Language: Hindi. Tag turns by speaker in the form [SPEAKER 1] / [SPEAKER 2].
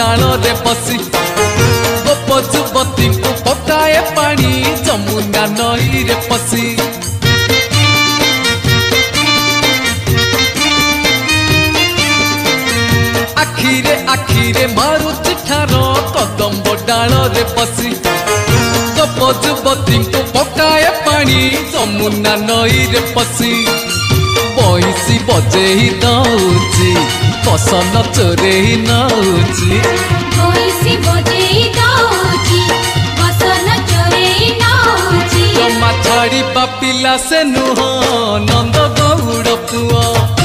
[SPEAKER 1] डाल रे बसी गोप जुवती को पकाए पानी जमुना नई रे पसी आखिरे मारुति ठार कदम्ब डाल रे बसी गोप जुवती को पकाए पानी जमुना नई रे पसी बंसी बजेही दौची कसन चोरेही नौची
[SPEAKER 2] बंसी बजेही दौची कसन चोरेही नौची
[SPEAKER 1] जमा छाड़ी पिला से नुह नंद गौड़ पुआ।